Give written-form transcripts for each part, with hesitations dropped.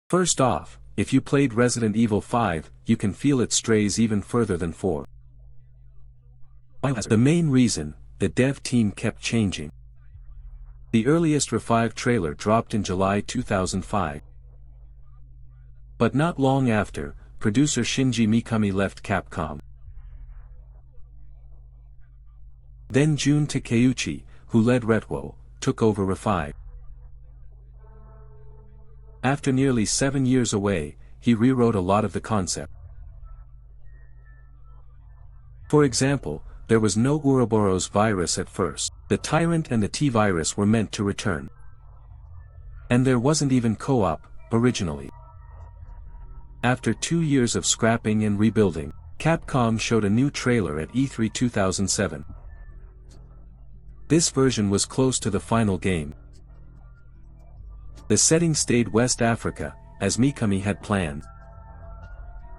First off, if you played Resident Evil 5, you can feel it strays even further than 4. The main reason, the dev team kept changing. The earliest Re5 trailer dropped in July 2005. But not long after, producer Shinji Mikami left Capcom. Then Jun Takeuchi, who led Retwo, took over Re5. After nearly 7 years away, he rewrote a lot of the concept. For example, there was no Ouroboros virus at first. The Tyrant and the T-virus were meant to return. And there wasn't even co-op, originally. After 2 years of scrapping and rebuilding, Capcom showed a new trailer at E3 2007. This version was close to the final game. The setting stayed West Africa, as Mikami had planned.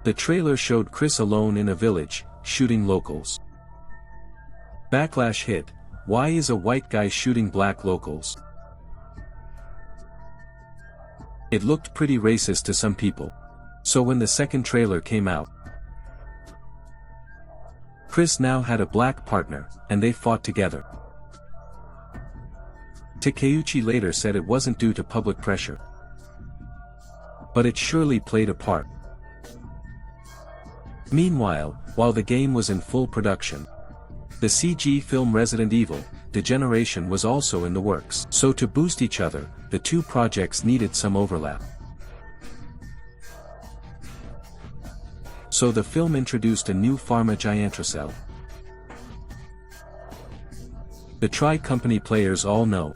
The trailer showed Chris alone in a village, shooting locals. Backlash hit. Why is a white guy shooting black locals? It looked pretty racist to some people. So when the second trailer came out, Chris now had a black partner, and they fought together. Takeuchi later said it wasn't due to public pressure. But it surely played a part. Meanwhile, while the game was in full production, the CG film Resident Evil, Degeneration was also in the works. So to boost each other, the two projects needed some overlap. So the film introduced a new pharma giant Tricell. The Tri-Company players all know.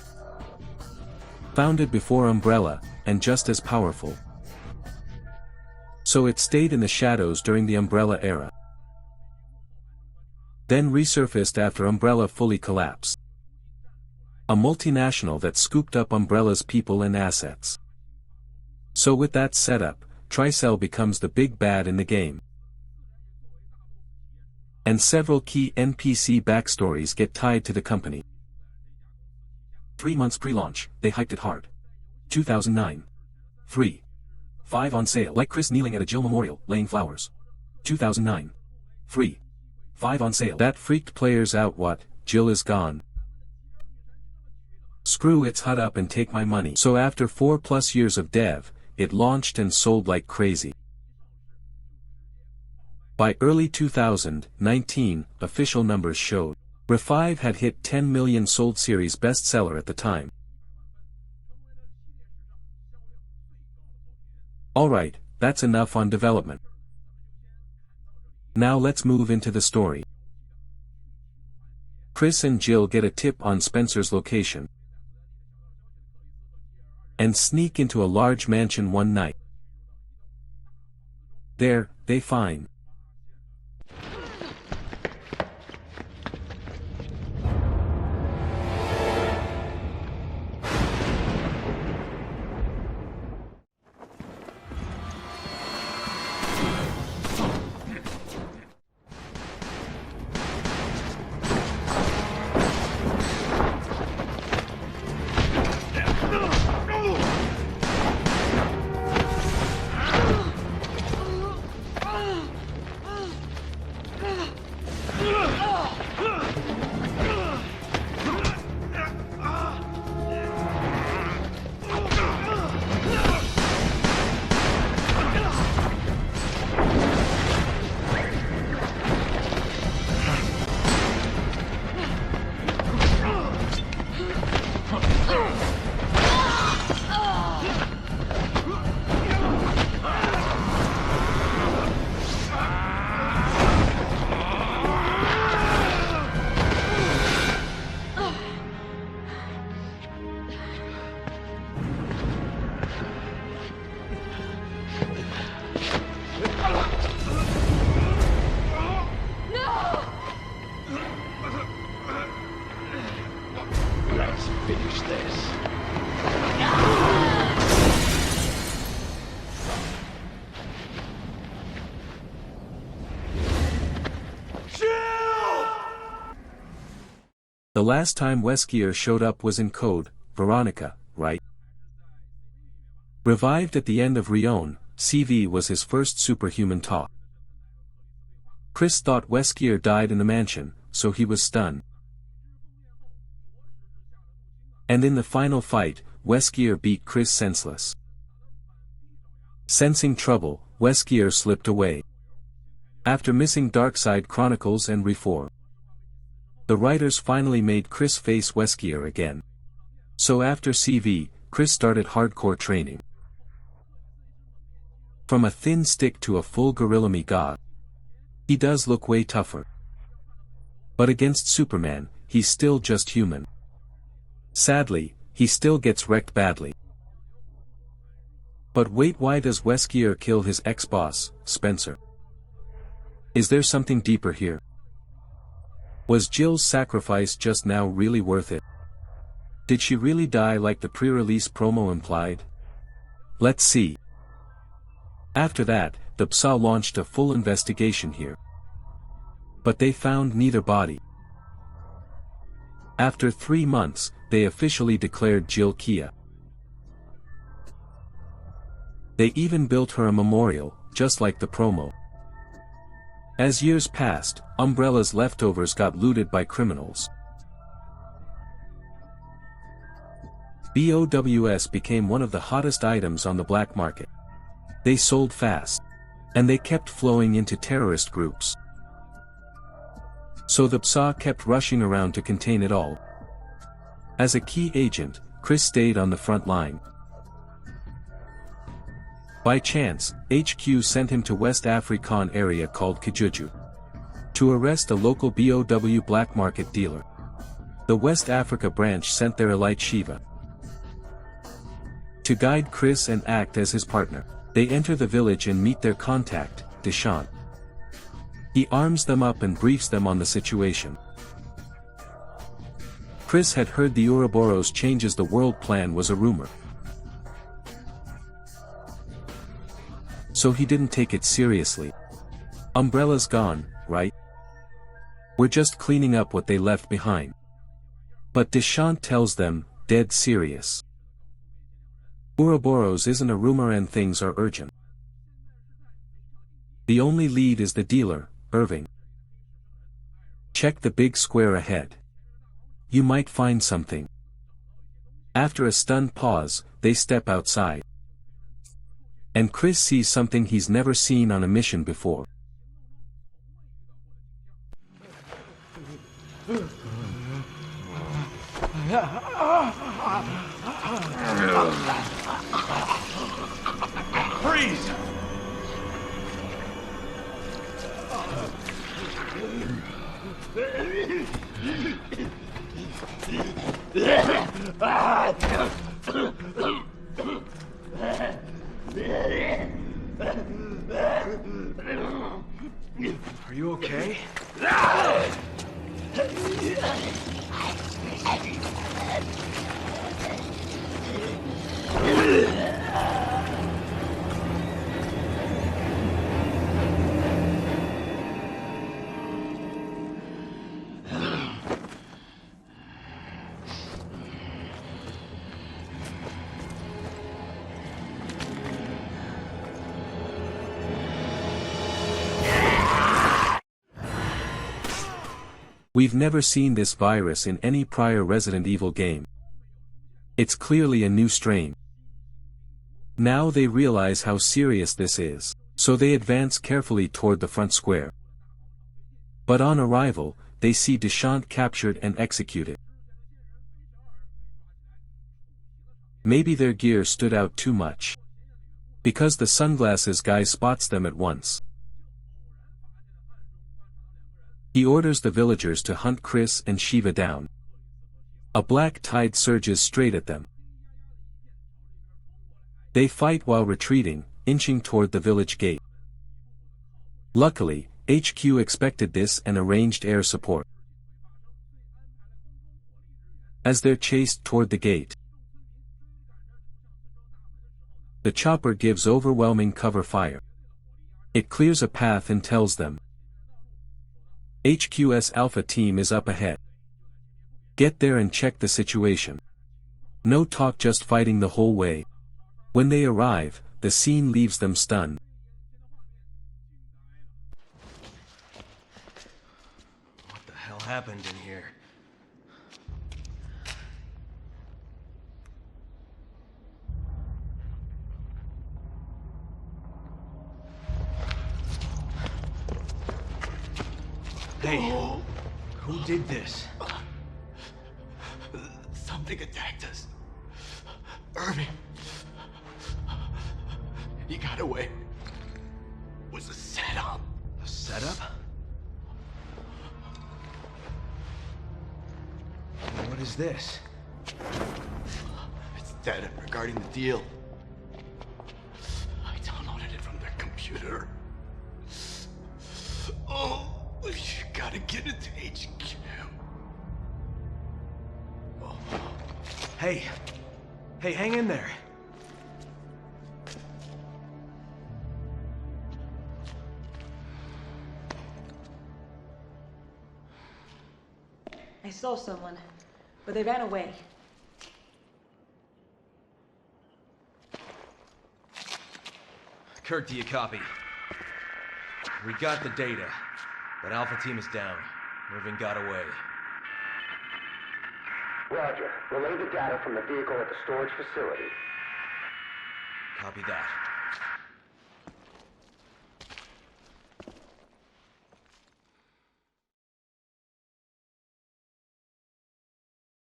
Founded before Umbrella, and just as powerful. So it stayed in the shadows during the Umbrella era. Then resurfaced after Umbrella fully collapsed. A multinational that scooped up Umbrella's people and assets. So with that setup, Tricell becomes the big bad in the game. And several key NPC backstories get tied to the company. 3 months pre-launch, they hyped it hard. 2009. Free. 5 on sale. Like Chris kneeling at a Jill memorial, laying flowers. 2009. Free. 5 on sale. That freaked players out. What, Jill is gone. Screw its HUD up and take my money. So after 4+ years of dev, it launched and sold like crazy. By early 2019, official numbers showed Re5 had hit 10 million sold series bestseller at the time. Alright, that's enough on development. Now let's move into the story. Chris and Jill get a tip on Spencer's location and sneak into a large mansion one night. There, they find the last time Weskier showed up was in Code Veronica, right? Revived at the end of Rion, CV was his first superhuman talk. Chris thought Weskier died in the mansion, so he was stunned. And in the final fight, Weskier beat Chris senseless. Sensing trouble, Weskier slipped away. After missing Darkside Chronicles and Re4, the writers finally made Chris face Weskier again. So after CV, Chris started hardcore training. From a thin stick to a full gorilla god. He does look way tougher. But against Superman, he's still just human. Sadly, he still gets wrecked badly. But wait, why does Weskier kill his ex-boss, Spencer? Is there something deeper here? Was Jill's sacrifice just now really worth it? Did she really die like the pre-release promo implied? Let's see. After that, the BSAA launched a full investigation here. But they found neither body. After 3 months, they officially declared Jill Kia. They even built her a memorial, just like the promo. As years passed, Umbrella's leftovers got looted by criminals. BOWS became one of the hottest items on the black market. They sold fast. And they kept flowing into terrorist groups. So the BSAA kept rushing around to contain it all. As a key agent, Chris stayed on the front line. By chance, HQ sent him to West African area called Kijuju to arrest a local BOW black market dealer. The West Africa branch sent their elite Shiva to guide Chris and act as his partner. They enter the village and meet their contact, Deshant. He arms them up and briefs them on the situation. Chris had heard the Ouroboros changes the world plan was a rumor. So he didn't take it seriously. Umbrella's gone, right? We're just cleaning up what they left behind. But Deshant tells them, dead serious. Ouroboros isn't a rumor and things are urgent. The only lead is the dealer, Irving. Check the big square ahead. You might find something. After a stunned pause, they step outside. And Chris sees something he's never seen on a mission before. Freeze! Are you okay? We've never seen this virus in any prior Resident Evil game. It's clearly a new strain. Now they realize how serious this is, so they advance carefully toward the front square. But on arrival, they see Deshant captured and executed. Maybe their gear stood out too much. Because the sunglasses guy spots them at once. He orders the villagers to hunt Chris and Shiva down. A black tide surges straight at them. They fight while retreating, inching toward the village gate. Luckily, HQ expected this and arranged air support. As they're chased toward the gate, the chopper gives overwhelming cover fire. It clears a path and tells them, HQ's Alpha team is up ahead. Get there and check the situation. No talk, just fighting the whole way. When they arrive, the scene leaves them stunned. What the hell happened in here? Hey, who did this? Something attacked us. Irving. He got away. It was a setup. A setup? What is this? It's data regarding the deal. I downloaded it from their computer. Oh, you gotta get it to HQ. Oh. Hey, hang in there. I saw someone, but they ran away. Kirk, do you copy? We got the data, but Alpha Team is down. Irving got away. Roger. Relay the data from the vehicle at the storage facility. Copy that.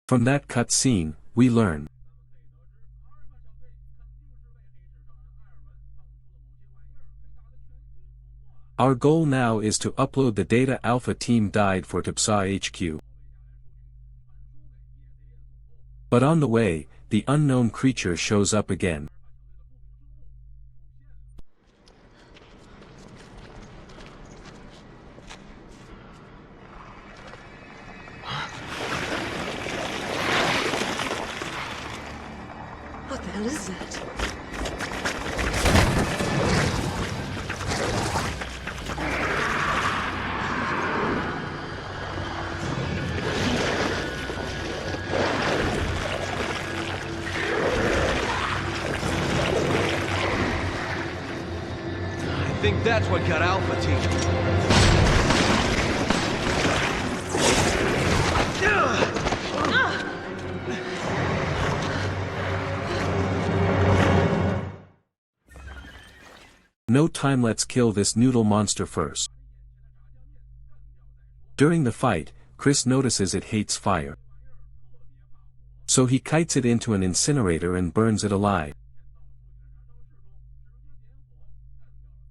From that cut scene, we learn. Our goal now is to upload the data Alpha Team died for to BSAA HQ. But on the way, the unknown creature shows up again. What the hell is that? I think that's what got Alpha Team. No time, let's kill this noodle monster first. During the fight, Chris notices it hates fire. So he kites it into an incinerator and burns it alive.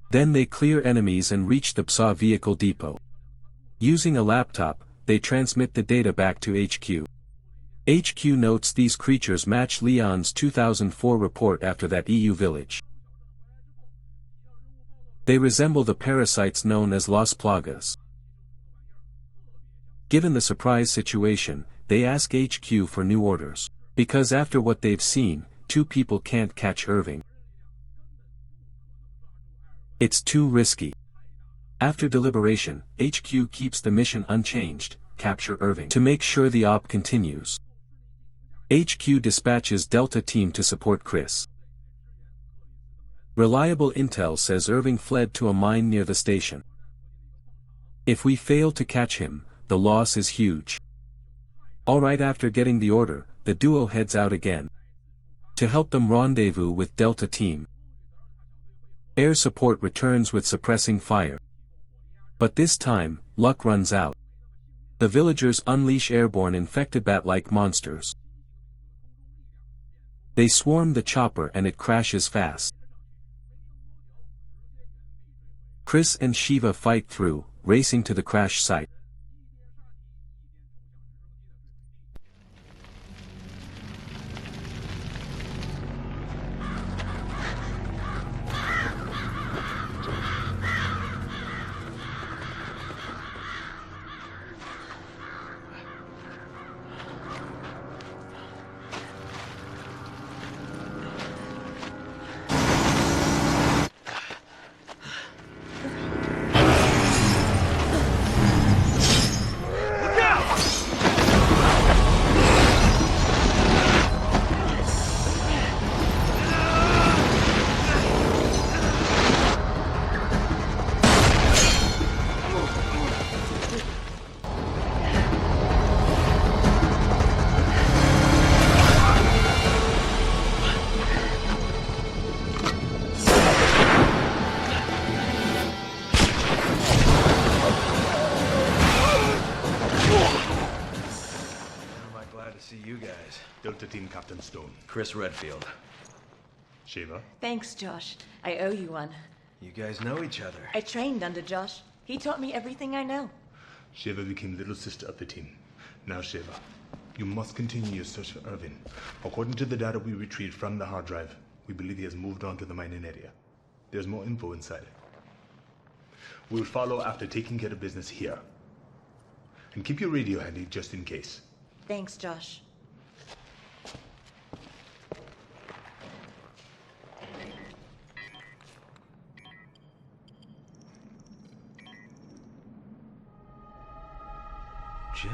Then they clear enemies and reach the BSAA vehicle depot. Using a laptop, they transmit the data back to HQ. HQ notes these creatures match Leon's 2004 report after that EU village. They resemble the parasites known as Las Plagas. Given the surprise situation, they ask HQ for new orders, because after what they've seen, two people can't catch Irving. It's too risky. After deliberation, HQ keeps the mission unchanged, capture Irving, to make sure the op continues. HQ dispatches Delta Team to support Chris. Reliable intel says Irving fled to a mine near the station. If we fail to catch him, the loss is huge. Alright, after getting the order, the duo heads out again. To help them rendezvous with Delta Team. Air support returns with suppressing fire. But this time, luck runs out. The villagers unleash airborne infected bat-like monsters. They swarm the chopper and it crashes fast. Chris and Shiva fight through, racing to the crash site. Delta Team Captain Stone. Chris Redfield. Shiva. Thanks, Josh. I owe you one. You guys know each other. I trained under Josh. He taught me everything I know. Shiva became little sister of the team. Now, Shiva, you must continue your search for Irving. According to the data we retrieved from the hard drive, we believe he has moved on to the mining area. There's more info inside. We will follow after taking care of business here. And keep your radio handy just in case. Thanks, Josh. Jill.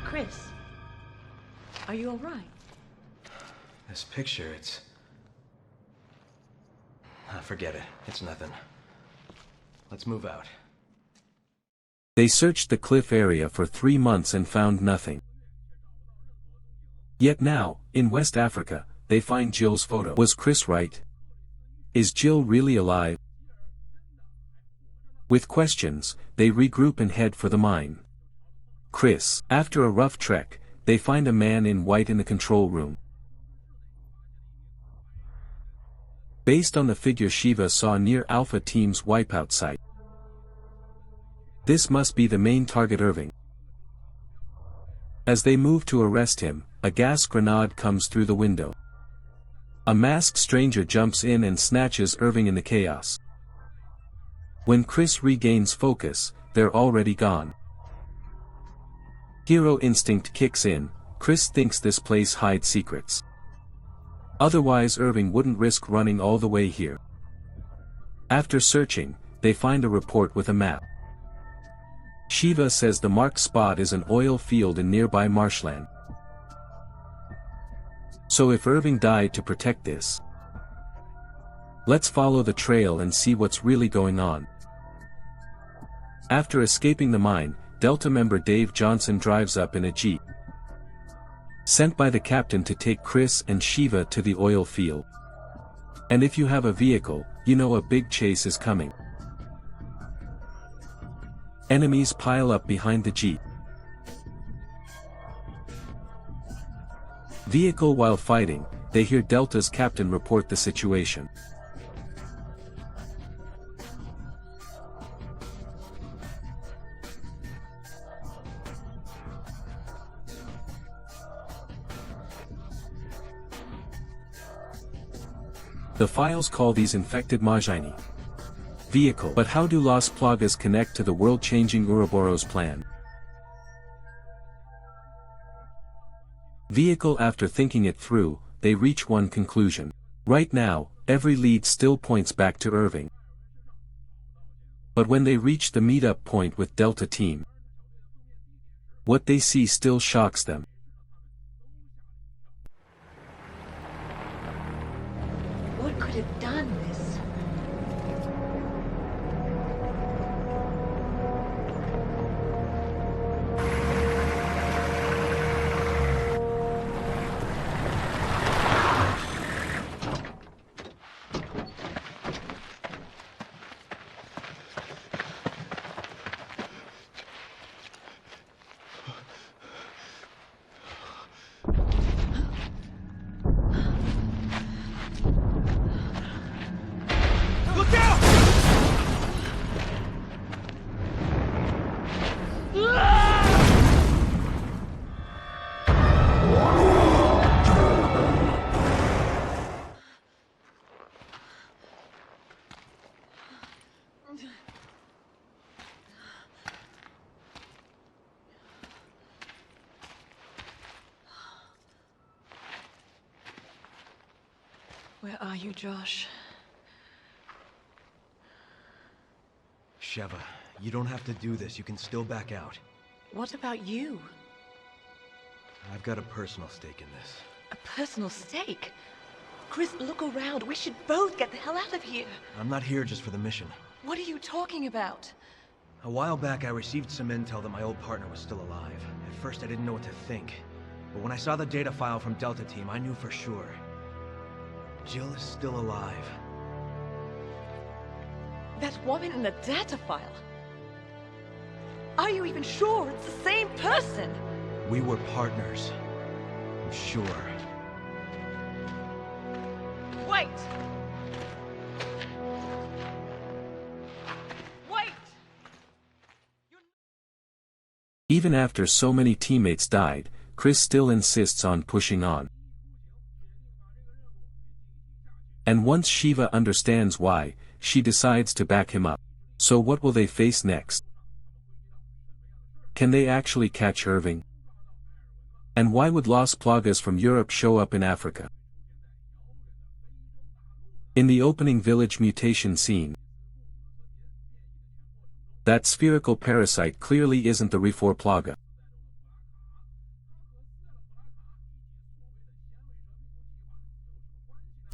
Chris, are you all right? This picture, it's... forget it. It's nothing. Let's move out. They searched the cliff area for 3 months and found nothing. Yet now, in West Africa, they find Jill's photo. Was Chris right? Is Jill really alive? With questions, they regroup and head for the mine. Chris. After a rough trek, they find a man in white in the control room. Based on the figure Shiva saw near Alpha Team's wipeout site. This must be the main target, Irving. As they move to arrest him, a gas grenade comes through the window. A masked stranger jumps in and snatches Irving in the chaos. When Chris regains focus, they're already gone. Hero instinct kicks in. Chris thinks this place hides secrets. Otherwise Irving wouldn't risk running all the way here. After searching, they find a report with a map. Shiva says the marked spot is an oil field in nearby marshland. So if Irving died to protect this, let's follow the trail and see what's really going on. After escaping the mine, Delta member Dave Johnson drives up in a jeep, sent by the captain to take Chris and Shiva to the oil field. And if you have a vehicle, you know a big chase is coming. Enemies pile up behind the jeep. Vehicle. While fighting, they hear Delta's captain report the situation. The files call these infected Majini. Vehicle. But how do Las Plagas connect to the world-changing Ouroboros plan? Vehicle. After thinking it through, they reach one conclusion. Right now, every lead still points back to Irving. But when they reach the meetup point with Delta Team, what they see still shocks them. What could have done this? Where are you, Josh? Sheva, you don't have to do this. You can still back out. What about you? I've got a personal stake in this. A personal stake? Chris, look around. We should both get the hell out of here. I'm not here just for the mission. What are you talking about? A while back, I received some intel that my old partner was still alive. At first, I didn't know what to think. But when I saw the data file from Delta Team, I knew for sure. Jill is still alive. That woman in the data file. Are you even sure it's the same person? We were partners. I'm sure. Wait! Wait! Even after so many teammates died, Chris still insists on pushing on. And once Shiva understands why, she decides to back him up. So what will they face next? Can they actually catch Irving? And why would Las Plagas from Europe show up in Africa? In the opening village mutation scene, that spherical parasite clearly isn't the Refor Plaga.